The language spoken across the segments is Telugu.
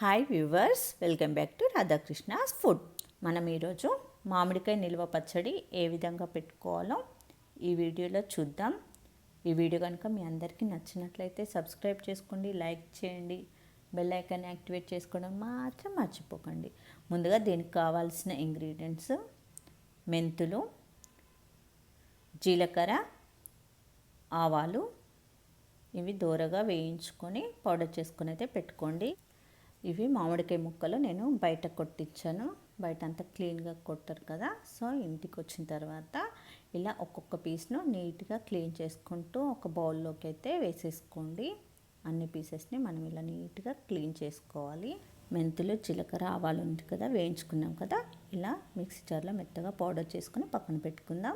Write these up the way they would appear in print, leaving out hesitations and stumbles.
Hi viewers, welcome back to Radhakrishna's food. మనం ఈరోజు మామిడికాయ నిల్వ పచ్చడి ఏ విధంగా పెట్టుకోవాలో ఈ వీడియోలో చూద్దాం. ఈ వీడియో కనుక మీ అందరికీ నచ్చినట్లయితే సబ్స్క్రైబ్ చేసుకోండి, లైక్ చేయండి, బెల్ ఐకాన్ యాక్టివేట్ చేసుకోవడం మాత్రం మర్చిపోకండి. ముందుగా దీనికి కావాల్సిన ఇంగ్రీడియంట్స్: మెంతులు, జీలకర్ర, ఆవాలు. ఇవి దోరగా వేయించుకొని పౌడర్ చేసుకొని అయితే పెట్టుకోండి. ఇవి మామిడికాయ ముక్కలు నేను బయట కొట్టించాను. బయట అంతా క్లీన్గా కొట్టారు కదా, సో ఇంటికి వచ్చిన తర్వాత ఇలా ఒక్కొక్క పీస్ను నీట్గా క్లీన్ చేసుకుంటూ ఒక బౌల్లోకి అయితే వేసేసుకోండి. అన్ని పీసెస్ని మనం ఇలా నీట్గా క్లీన్ చేసుకోవాలి. మెంతులు, జీలకర్ర, ఆవాలు ఉంది కదా, వేయించుకున్నాం కదా, ఇలా మిక్సీ జార్లో మెత్తగా పౌడర్ చేసుకుని పక్కన పెట్టుకుందాం.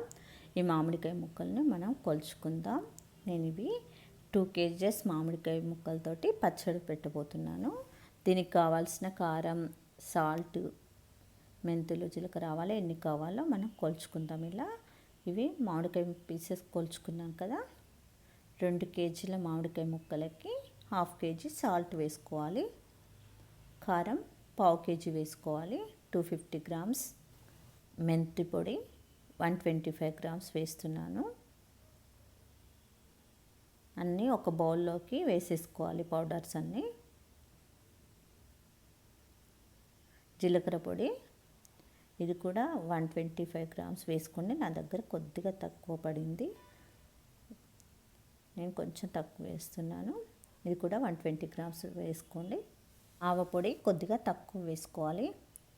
ఈ మామిడికాయ ముక్కల్ని మనం కొలుచుకుందాం. నేను ఇవి 2 kgs మామిడికాయ ముక్కలతోటి పచ్చడి పెట్టబోతున్నాను. దీనికి కావాల్సిన కారం, సాల్ట్, మెంతులు, జీలకర్ర, ఆవాలు ఎన్ని కావాలో మనం కొలుచుకుందాం. ఇలా ఇవి మామిడికాయ పీసెస్ కొలుచుకున్నాం కదా, 2 kgల మామిడికాయ ముక్కలకి 1/2 kg సాల్ట్ వేసుకోవాలి. కారం 1/2 kg వేసుకోవాలి. 250 grams మెంతి పొడి, 125 grams వేస్తున్నాను. అన్నీ ఒక బౌల్లోకి వేసేసుకోవాలి పౌడర్స్ అన్నీ. జీలకర్ర పొడి, ఇది కూడా 125 grams వేసుకోండి. నా దగ్గర కొద్దిగా తక్కువ పడింది, నేను కొంచెం తక్కువ వేస్తున్నాను. ఇది కూడా 120 grams వేసుకోండి. ఆవ పొడి కొద్దిగా తక్కువ వేసుకోవాలి.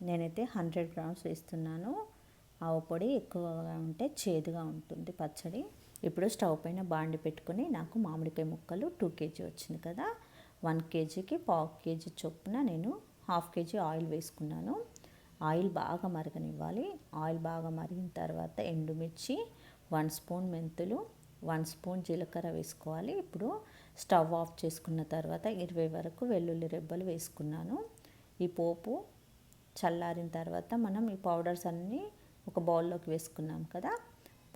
నేనైతే 100 grams వేస్తున్నాను. ఆవ పొడి ఎక్కువగా ఉంటే చేదుగా ఉంటుంది పచ్చడి. ఇప్పుడు స్టవ్ పైన బాండి పెట్టుకొని, నాకు మామిడికాయ ముక్కలు 2 kg వచ్చింది కదా, 1 kgకి 1/2 kg చొప్పున నేను 1/2 kg ఆయిల్ వేసుకున్నాను. ఆయిల్ బాగా మరగనివ్వాలి. ఆయిల్ బాగా మరిగిన తర్వాత ఎండుమిర్చి, 1 స్పూన్ మెంతులు, 1 స్పూన్ జీలకర్ర వేసుకోవాలి. ఇప్పుడు స్టవ్ ఆఫ్ చేసుకున్న తర్వాత 20 వరకు వెల్లుల్లి రెబ్బలు వేసుకున్నాను. ఈ పోపు చల్లారిన తర్వాత మనం ఈ పౌడర్స్ అన్నీ ఒక బౌల్లోకి వేసుకున్నాం కదా,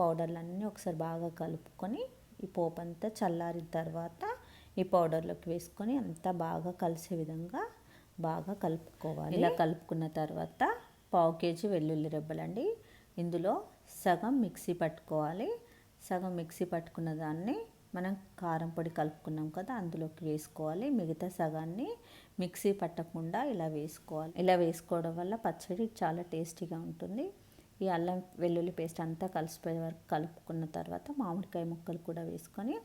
పౌడర్లన్నీ ఒకసారి బాగా కలుపుకొని, ఈ పోపు అంతా చల్లారిన తర్వాత ఈ పౌడర్లోకి వేసుకొని అంతా బాగా కలిసే విధంగా బాగా కలుపుకోవాలి. ఇలా కలుపుకున్న తర్వాత 1/2 kg వెల్లుల్లి రెబ్బలండి, ఇందులో సగం మిక్సీ పట్టుకోవాలి. సగం మిక్సీ పట్టుకున్న దాన్ని మనం కారం పొడి కలుపుకున్నాం కదా, అందులోకి వేసుకోవాలి. మిగతా సగాన్ని మిక్సీ పట్టకుండా ఇలా వేసుకోవాలి. ఇలా వేసుకోవడం వల్ల పచ్చడి చాలా టేస్టీగా ఉంటుంది. ఈ అల్లం వెల్లుల్లి పేస్ట్ అంతా కలిసిపోయే వరకు కలుపుకున్న తర్వాత మామిడికాయ ముక్కలు కూడా వేసుకొని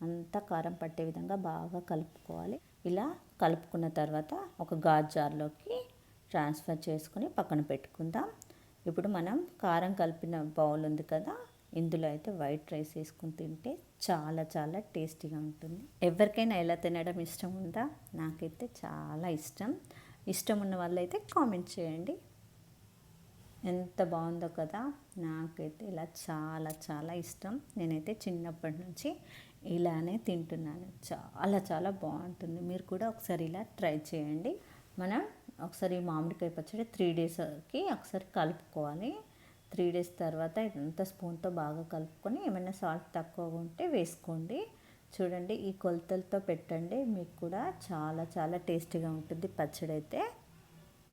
అంతా కారం పట్టే విధంగా బాగా కలుపుకోవాలి. ఇలా కలుపుకున్న తర్వాత ఒక గాజు జార్లోకి ట్రాన్స్ఫర్ చేసుకొని పక్కన పెట్టుకుందాం. ఇప్పుడు మనం కారం కలిపిన బౌల్ ఉంది కదా, ఇందులో అయితే వైట్ రైస్ వేసుకుని తింటే చాలా చాలా టేస్టీగా ఉంటుంది. ఎవరికైనా ఎలా తినడం ఇష్టం ఉందా? నాకైతే చాలా ఇష్టం. ఇష్టం ఉన్న వాళ్ళైతే కామెంట్ చేయండి. ఎంత బాగుందో కదా, నాకైతే ఇలా చాలా చాలా ఇష్టం. నేనైతే చిన్నప్పటి నుంచి ఇలానే తింటున్నాను. చాలా చాలా బాగుంటుంది. మీరు కూడా ఒకసారి ఇలా ట్రై చేయండి. మనం ఒకసారి మామిడికాయ పచ్చడి 3 daysకి ఒకసారి కలుపుకోవాలి. 3 days తర్వాత ఇదంతా స్పూన్తో బాగా కలుపుకొని ఏమైనా సాల్ట్ తక్కువగా ఉంటే వేసుకోండి. చూడండి, ఈ కొలతలతో పెట్టండి, మీకు కూడా చాలా చాలా టేస్టీగా ఉంటుంది పచ్చడి అయితే.